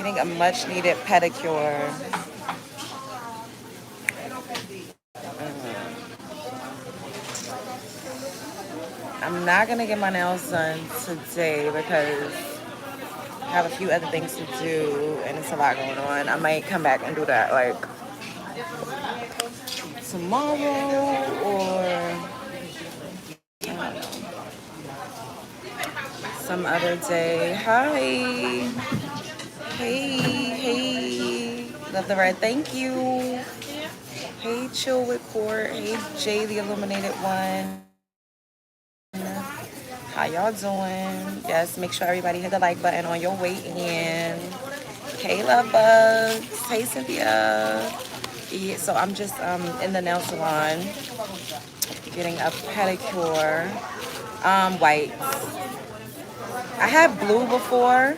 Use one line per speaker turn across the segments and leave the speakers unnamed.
Getting a much needed pedicure. I'm not gonna get my nails done today because I have a few other things to do and it's a lot going on. I might come back and do that like tomorrow or some other day. Hi. Hey, hey. Love the red. Thank you. Hey, Chill with Court. Hey, Jay, the Illuminated One. How y'all doing? Yes, make sure everybody hit the like button on your way in. Hey, Love Bugs. Hey, Cynthia. Yeah, so I'm just in the nail salon getting a pedicure. White. I had blue before,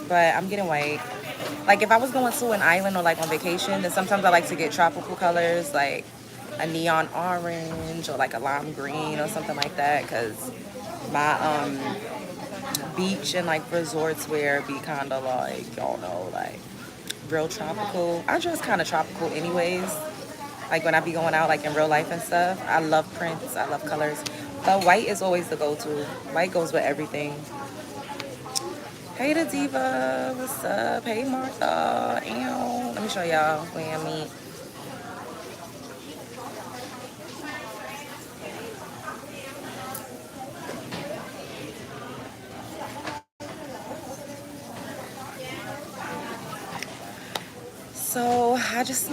but I'm getting white. Like if I was going to an island or like on vacation, then sometimes I like to get tropical colors like a neon orange or like a lime green or something like that. Cause my beach and like resorts wear be kind of like y'all know like real tropical. I dress kind of tropical anyways. Like when I be going out like in real life and stuff. I love prints. I love colors. But white is always the go-to. White goes with everything. Hey, the Diva, what's up? Hey, Martha. Ew. Let me show y'all where I meet. So I just,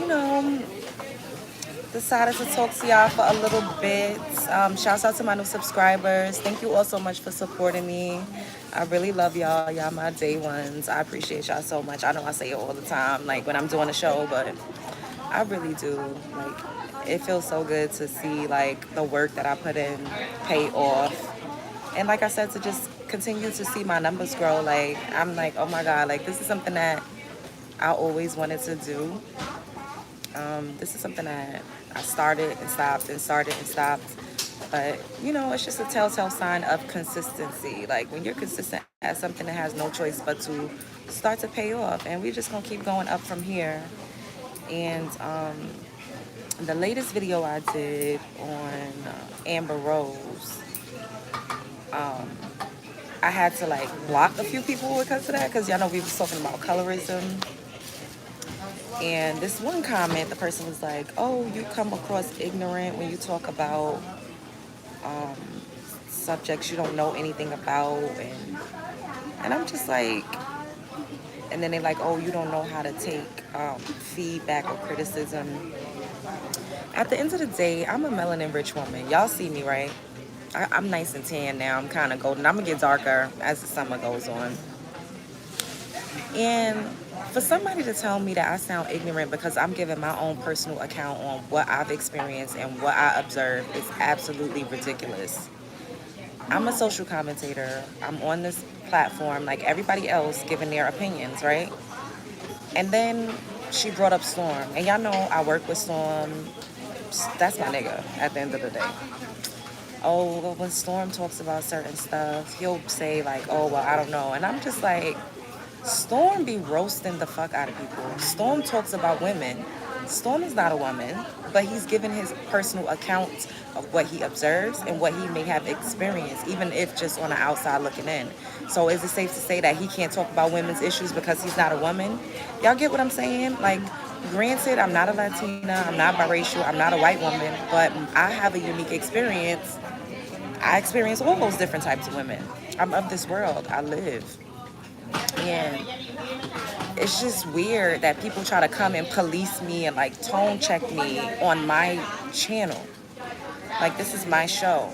decided to talk to y'all for a little bit. Shouts out to my new subscribers. Thank you all so much for supporting me. I really love y'all. Y'all my day ones. I appreciate y'all so much. I know I say it all the time, like when I'm doing a show, but I really do. Like it feels so good to see like the work that I put in pay off. And like I said, to just continue to see my numbers grow. Like I'm like, oh my God, like this is something that I always wanted to do. This is something that I started and stopped and started and stopped. But, it's just a telltale sign of consistency. Like when you're consistent at something that has no choice but to start to pay off. And we're just going to keep going up from here. And the latest video I did on Amber Rose, I had to like block a few people because of that. Because y'all know we was talking about colorism. And this one comment, the person was like, oh, you come across ignorant when you talk about subjects you don't know anything about. And I'm just like, and then they're like, oh, you don't know how to take feedback or criticism. At the end of the day, I'm a melanin rich woman. Y'all see me, right? I'm nice and tan now. I'm kind of golden. I'm going to get darker as the summer goes on. And for somebody to tell me that I sound ignorant because I'm giving my own personal account on what I've experienced and what I observed is absolutely ridiculous. I'm a social commentator. I'm on this platform like everybody else giving their opinions, right? And then she brought up Storm. And y'all know I work with Storm. That's my nigga at the end of the day. Oh, well, when Storm talks about certain stuff, he'll say like, oh, well, I don't know. And I'm just like, Storm be roasting the fuck out of people. Storm talks about women. Storm is not a woman, but he's given his personal account of what he observes and what he may have experienced, even if just on the outside looking in. So is it safe to say that he can't talk about women's issues because he's not a woman? Y'all get what I'm saying? Like, granted, I'm not a Latina, I'm not biracial, I'm not a white woman, but I have a unique experience. I experience all those different types of women. I'm of this world. I live. And it's just weird that people try to come and police me and like tone check me on my channel. Like this is my show.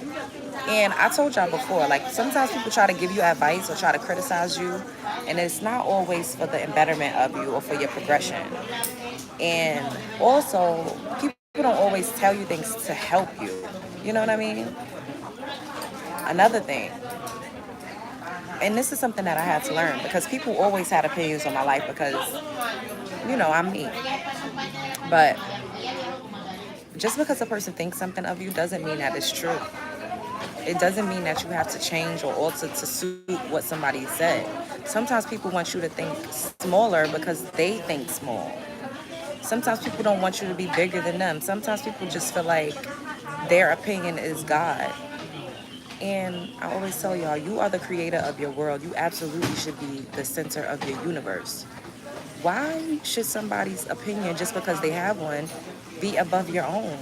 And I told y'all before, like sometimes people try to give you advice or try to criticize you, and it's not always for the betterment of you or for your progression. And also, people don't always tell you things to help you. You know what I mean? Another thing, and this is something that I had to learn because people always had opinions on my life because, I'm me. But just because a person thinks something of you doesn't mean that it's true. It doesn't mean that you have to change or alter to suit what somebody said. Sometimes people want you to think smaller because they think small. Sometimes people don't want you to be bigger than them. Sometimes people just feel like their opinion is God. And I always tell y'all, you are the creator of your world. You absolutely should be the center of your universe. Why should somebody's opinion, just because they have one, be above your own?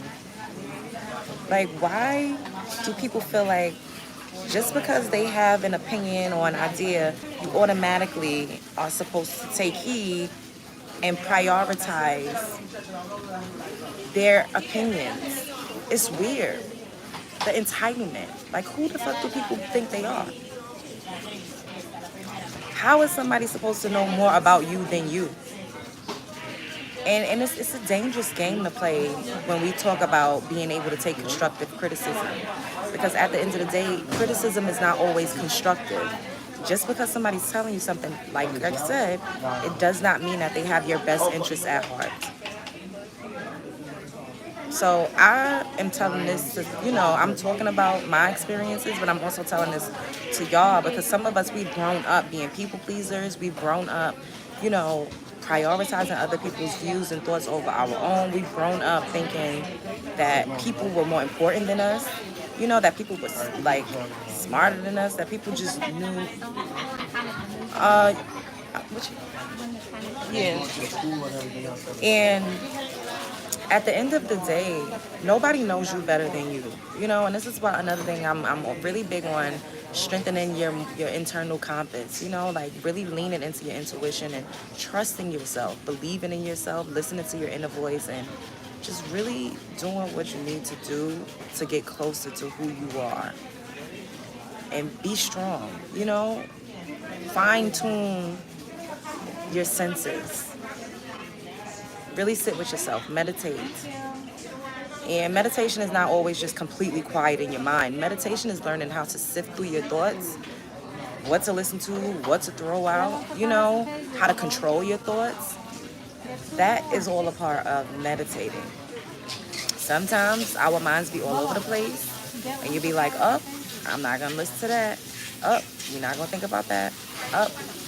Like, why do people feel like just because they have an opinion or an idea, you automatically are supposed to take heed and prioritize their opinions? It's weird. The entitlement. Like, who the fuck do people think they are? How is somebody supposed to know more about you than you? And it's a dangerous game to play when we talk about being able to take constructive criticism. Because at the end of the day, criticism is not always constructive. Just because somebody's telling you something, like I said, it does not mean that they have your best interests at heart. So I am telling this to, I'm talking about my experiences, but I'm also telling this to y'all because some of us, we've grown up being people pleasers. We've grown up, prioritizing other people's views and thoughts over our own. We've grown up thinking that people were more important than us, that people were like smarter than us, that people just knew. Yeah. And at the end of the day, nobody knows you better than you, and this is about another thing I'm really big on, strengthening your internal compass, like really leaning into your intuition and trusting yourself, believing in yourself, listening to your inner voice, and just really doing what you need to do to get closer to who you are and be strong, fine tune your senses. Really sit with yourself, meditate. And meditation is not always just completely quiet in your mind. Meditation is learning how to sift through your thoughts, what to listen to, what to throw out, how to control your thoughts. That is all a part of meditating. Sometimes our minds be all over the place, and you be like, I'm not going to listen to that. We're not going to think about that.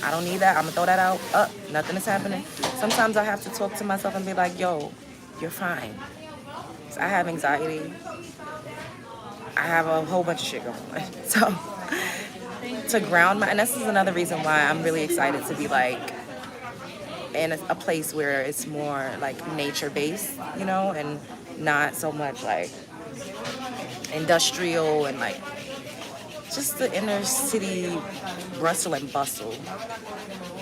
I don't need that. I'm going to throw that out. Nothing is happening. Sometimes I have to talk to myself and be like, yo, you're fine. So I have anxiety. I have a whole bunch of shit going on. So to ground and this is another reason why I'm really excited to be like in a place where it's more like nature based, and not so much like industrial and like just the inner city rustle and bustle,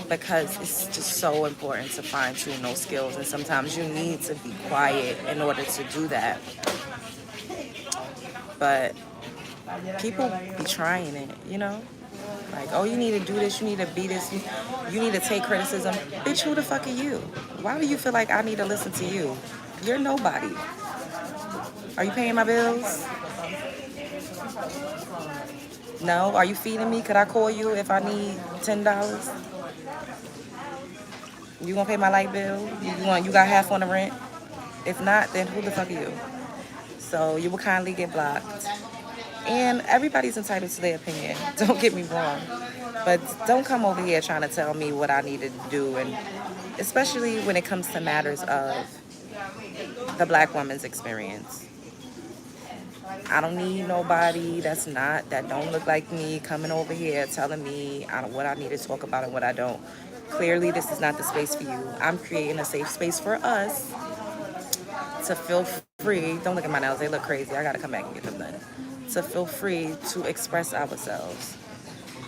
because it's just so important to fine tune those skills, and sometimes you need to be quiet in order to do that. But people be trying it, like, oh, you need to do this, you need to be this, you need to take criticism. Bitch, who the fuck are you? Why do you feel like I need to listen to you? You're nobody. Are you paying my bills? No? Are you feeding me? Could I call you if I need $10? You gonna pay my light bill? You got half on the rent? If not, then who the fuck are you? So you will kindly get blocked. And everybody's entitled to their opinion. Don't get me wrong. But don't come over here trying to tell me what I need to do, and especially when it comes to matters of the Black woman's experience. I don't need nobody that don't look like me coming over here telling me what I need to talk about and what I don't. Clearly, this is not the space for you. I'm creating a safe space for us to feel free. Don't look at my nails. They look crazy. I got to come back and get them done. To feel free to express ourselves.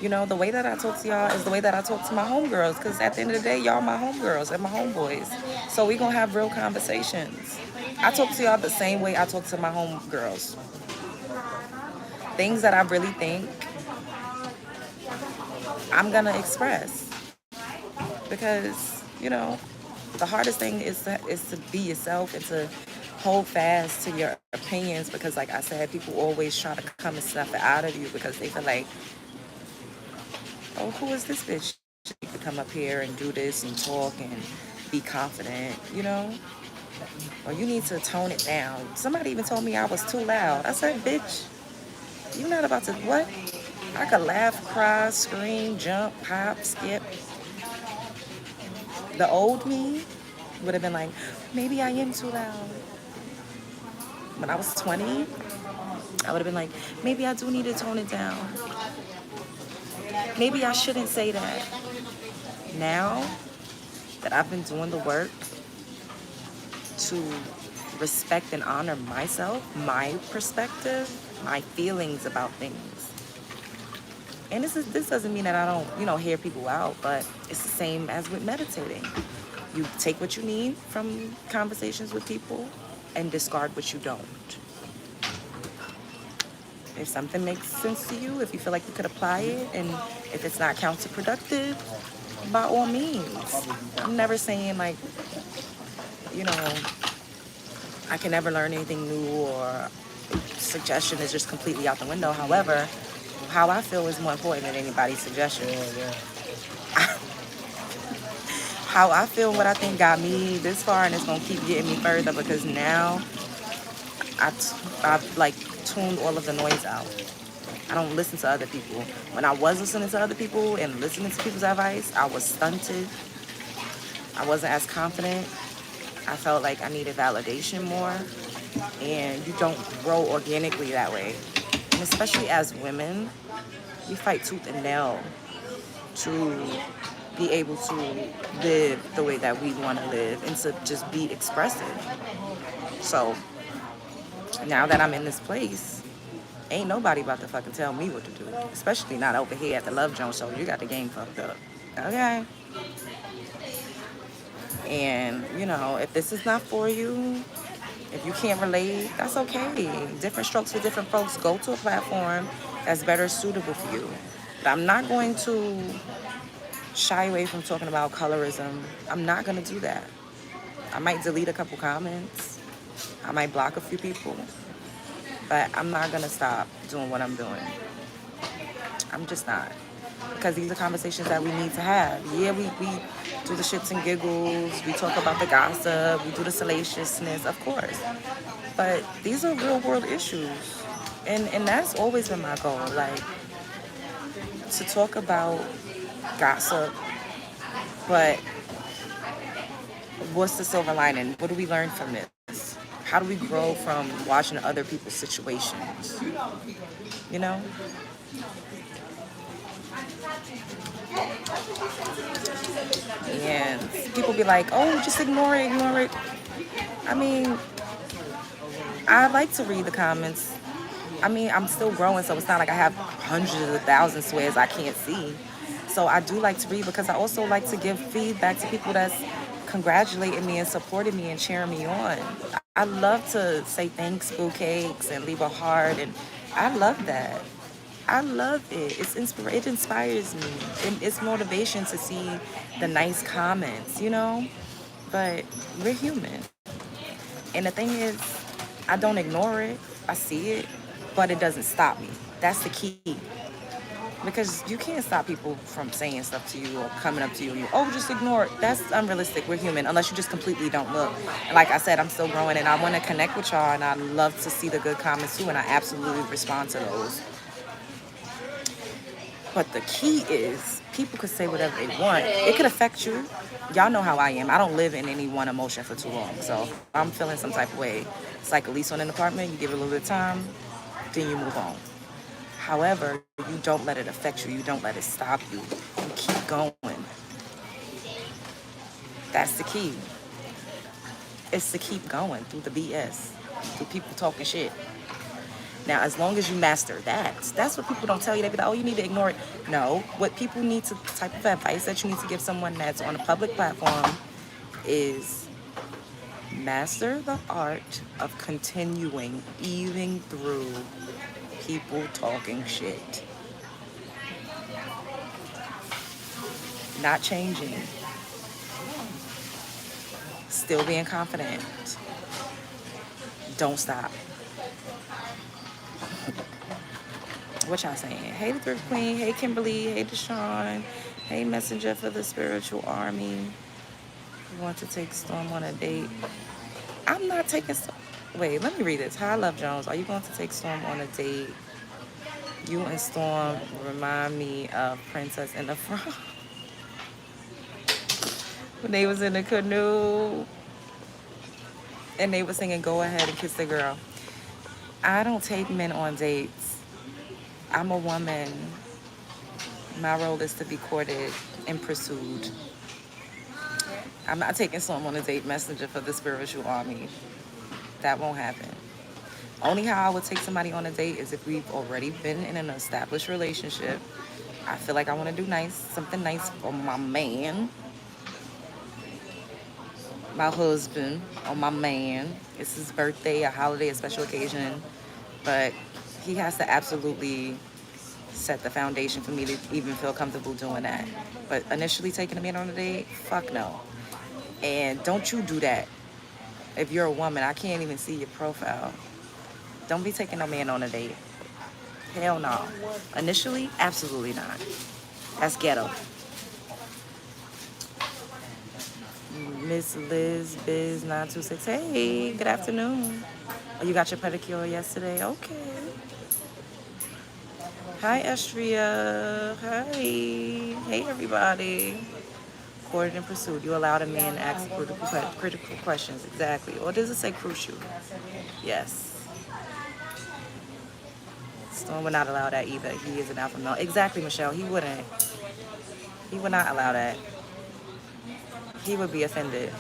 The way that I talk to y'all is the way that I talk to my homegirls, because at the end of the day, y'all my homegirls and my homeboys. So we going to have real conversations. I talk to y'all the same way I talk to my homegirls. Things that I really think, I'm going to express. Because, the hardest thing is to be yourself and to hold fast to your opinions, because like I said, people always try to come and snuff it out of you because they feel like, oh, who is this bitch? She could come up here and do this and talk and be confident, Or you need to tone it down. Somebody even told me I was too loud. I said, bitch, you're not about to, what? I could laugh, cry, scream, jump, hop, skip. The old me would have been like, maybe I am too loud. When I was 20, I would have been like, maybe I do need to tone it down. Maybe I shouldn't say that. Now that I've been doing the work to respect and honor myself, my perspective, my feelings about things. And this doesn't mean that I don't, hear people out, but it's the same as with meditating. You take what you need from conversations with people and discard what you don't. If something makes sense to you, if you feel like you could apply it, and if it's not counterproductive, by all means. I'm never saying like, you know, I can never learn anything new or suggestion is just completely out the window. However, how I feel is more important than anybody's suggestion. How I feel and what I think got me this far, and it's gonna keep getting me further because now I've like tuned all of the noise out. I don't listen to other people. When I was listening to other people and listening to people's advice, I was stunted. I wasn't as confident. I felt like I needed validation more. And you don't grow organically that way. And especially as women, we fight tooth and nail to be able to live the way that we want to live and to just be expressive. So now that I'm in this place, ain't nobody about to fucking tell me what to do. Especially not over here at the Love Jones show. You got the game fucked up. Okay? And, if this is not for you, if you can't relate, that's okay. Different strokes for different folks. Go to a platform that's better suitable for you. But I'm not going to shy away from talking about colorism. I'm not going to do that. I might delete a couple comments. I might block a few people. But I'm not going to stop doing what I'm doing. I'm just not. Because these are conversations that we need to have. Yeah, we do the shits and giggles. We talk about the gossip. We do the salaciousness, of course. But these are real world issues. And that's always been my goal. Like, to talk about gossip. But what's the silver lining? What do we learn from this? How do we grow from watching other people's situations? You know? And people be like, oh, just ignore it. I mean, I like to read the comments. I mean, I'm still growing, so it's not like I have hundreds of thousands of swears I can't see. So I do like to read because I also like to give feedback to people that's congratulating me and supporting me and cheering me on. I love to say thanks, boo cakes, and leave a heart, and I love that. I love it. It inspires me. It's motivation to see the nice comments, But we're human. And the thing is, I don't ignore it. I see it, but it doesn't stop me. That's the key. Because you can't stop people from saying stuff to you or coming up to you and just ignore it. That's unrealistic. We're human, unless you just completely don't look. And like I said, I'm still growing and I want to connect with y'all and I love to see the good comments too, and I absolutely respond to those. But the key is people could say whatever they want. It could affect you. Y'all know how I am. I don't live in any one emotion for too long. So if I'm feeling some type of way, it's like a lease on an apartment. You give it a little bit of time, then you move on. However, you don't let it affect you. You don't let it stop you. You keep going. That's the key. It's to keep going through the BS, through people talking shit. Now, as long as you master that's what people don't tell you. They be like, oh, you need to ignore it. No, what people need to, type of advice that you need to give someone that's on a public platform is master the art of continuing even through people talking shit. Not changing. Still being confident. Don't stop. What y'all saying? Hey, the Thrift Queen. Hey, Kimberly. Hey, Deshawn. Hey, Messenger for the Spiritual Army. You want to take Storm on a date? I'm not taking Storm. Wait, let me read this. Hi, Love Jones. Are you going to take Storm on a date? You and Storm remind me of Princess and the Frog when they was in the canoe and they were singing "Go Ahead and Kiss the Girl." I don't take men on dates. I'm a woman. My role is to be courted and pursued. I'm not taking someone on a date messenger for the spiritual army. That won't happen. Only how I would take somebody on a date is if we've already been in an established relationship. I feel like I want to do something nice for my man, my husband, or my man. It's his birthday, a holiday, a special occasion. But he has to absolutely set the foundation for me to even feel comfortable doing that. But initially taking a man on a date, fuck no. And don't you do that. If you're a woman, I can't even see your profile. Don't be taking no man on a date. Hell no. Initially, absolutely not. That's ghetto. Miss Liz Biz 926. Hey, good afternoon. Oh, you got your pedicure yesterday? Okay. Hi, Estria. Hi. Hey, everybody. Courted and pursued. You allowed a man to ask critical questions. Exactly. Or does it say crucial? Yes. Storm would not allow that either. He is an alpha male. Exactly, Michelle. He wouldn't. He would not allow that. He would be offended.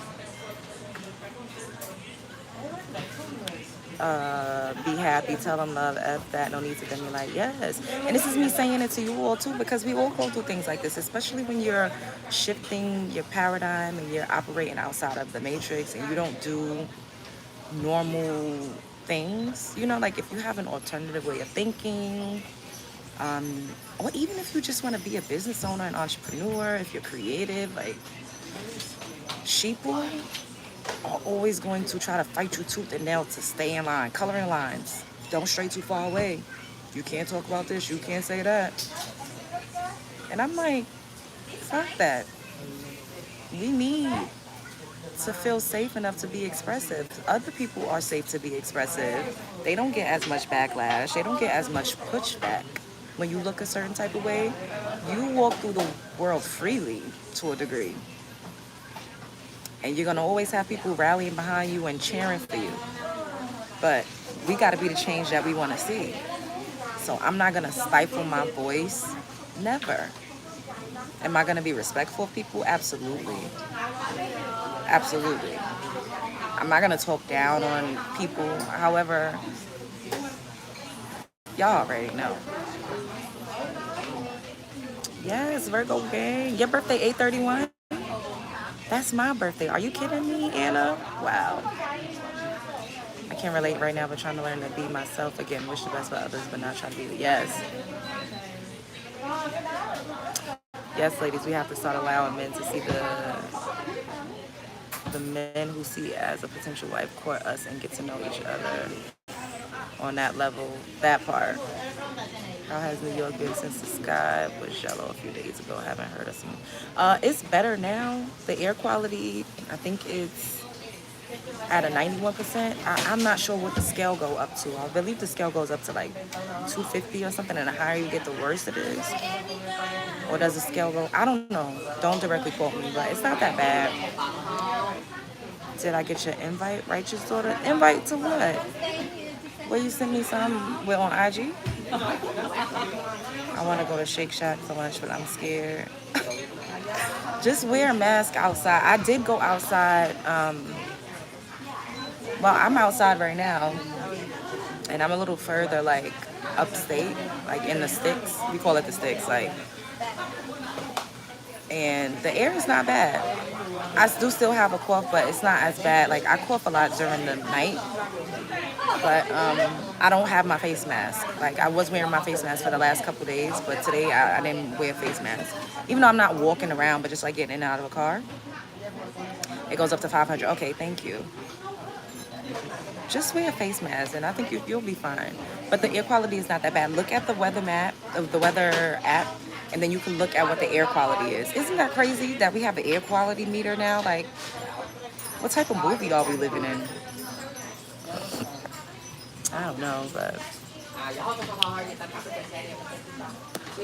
Be happy, tell them love, F that, no need to them. You're like, yes. And this is me saying it to you all too, because we all go through things like this, especially when you're shifting your paradigm and you're operating outside of the matrix and you don't do normal things. You know, like if you have an alternative way of thinking, or even if you just want to be a business owner, an entrepreneur, if you're creative, like sheeple are always going to try to fight you tooth and nail to stay in line, coloring lines. Don't stray too far away. You can't talk about this, you can't say that. And I'm like, fuck that. We need to feel safe enough to be expressive. Other people are safe to be expressive. They don't get as much backlash. They don't get as much pushback. When you look a certain type of way, you walk through the world freely to a degree. And you're going to always have people rallying behind you and cheering for you. But we got to be the change that we want to see. So I'm not going to stifle my voice. Never. Am I going to be respectful of people? Absolutely. Absolutely. I'm not going to talk down on people. However, y'all already know. Yes, Virgo gang. Your birthday 8/31? That's my birthday. Are you kidding me, Anna? Wow. I can't relate right now, but trying to learn to be myself again. Wish the best for others, but not trying to be the yes. Yes, ladies, we have to start allowing men to see the men who see as a potential wife court us and get to know each other on that level, that part. How has New York been since the sky was yellow a few days ago? I haven't heard of some. It's better now. The air quality, I think it's at a 91%. I'm not sure what the scale go up to. I believe the scale goes up to like 250 or something, and the higher you get, the worse it is. Or does the scale go? I don't know. Don't directly quote me, but it's not that bad. Did I get your invite, righteous daughter? Invite to what? Well, you sent me some. We're on IG. I want to go to Shake Shack for lunch, but I'm scared. Just wear a mask outside. I did go outside. Well, I'm outside right now, and I'm a little further, like, upstate, like in the sticks. We call it the sticks, like. And the air is not bad. I do still have a cough, but it's not as bad. Like, I cough a lot during the night, but I don't have my face mask. Like, I was wearing my face mask for the last couple days, but today I didn't wear a face mask. Even though I'm not walking around, but just like getting in and out of a car. It goes up to 500. Okay, thank you. Just wear a face mask, and I think you'll be fine. But the air quality is not that bad. Look at the weather map, the weather app, and then you can look at what the air quality is. Isn't that crazy that we have an air quality meter now? Like, what type of movie are we living in? I don't know, but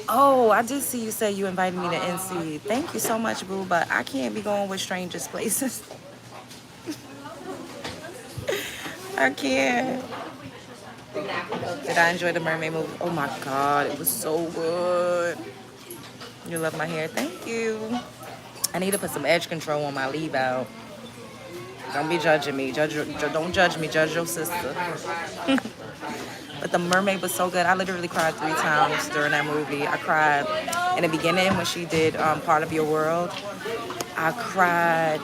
Oh, I did see you say you invited me to NC. Thank you so much, boo. But I can't be going with strangers places. I can't. Did I enjoy the mermaid movie? Oh my god, it was so good. You love my hair. Thank you. I need to put some edge control on my leave out. Don't be judging me. Don't judge me. Judge your sister. But the mermaid was so good. I literally cried 3 times during that movie. I cried in the beginning when she did Part of Your World. I cried.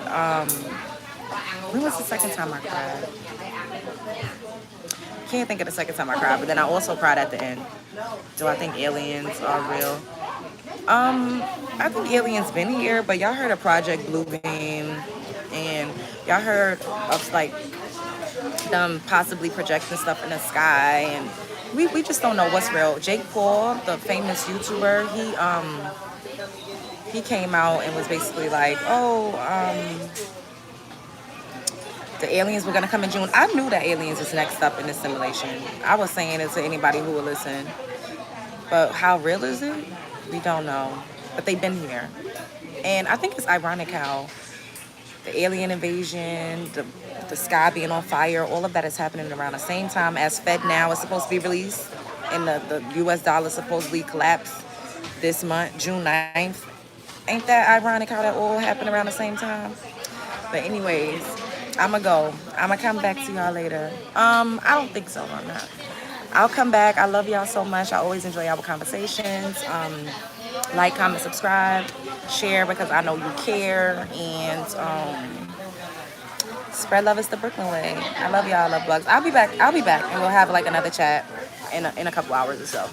When was the second time I cried? Can't think of the second time I cried. But then I also cried at the end. Do I think aliens are real? I think aliens been here, but y'all heard of Project Bluebeam, and y'all heard of like them possibly projecting stuff in the sky, and we just don't know what's real. Jake Paul, the famous YouTuber, he came out and was basically like, oh, the aliens were gonna come in June. I knew that aliens is next up in this simulation. I was saying it to anybody who would listen. But how real is it? We don't know. But they've been here. And I think it's ironic how the alien invasion, the sky being on fire, all of that is happening around the same time as FedNow is supposed to be released. And the US dollar supposedly collapsed this month, June 9th. Ain't that ironic how that all happened around the same time? But anyways, I'ma go. I'ma come back to y'all later. I don't think so. I'm not. I'll come back. I love y'all so much. I always enjoy our conversations. Like, comment, subscribe, share because I know you care, and spread love is the Brooklyn way. I love y'all. I love bugs. I'll be back. And we'll have like another chat in a couple hours or so.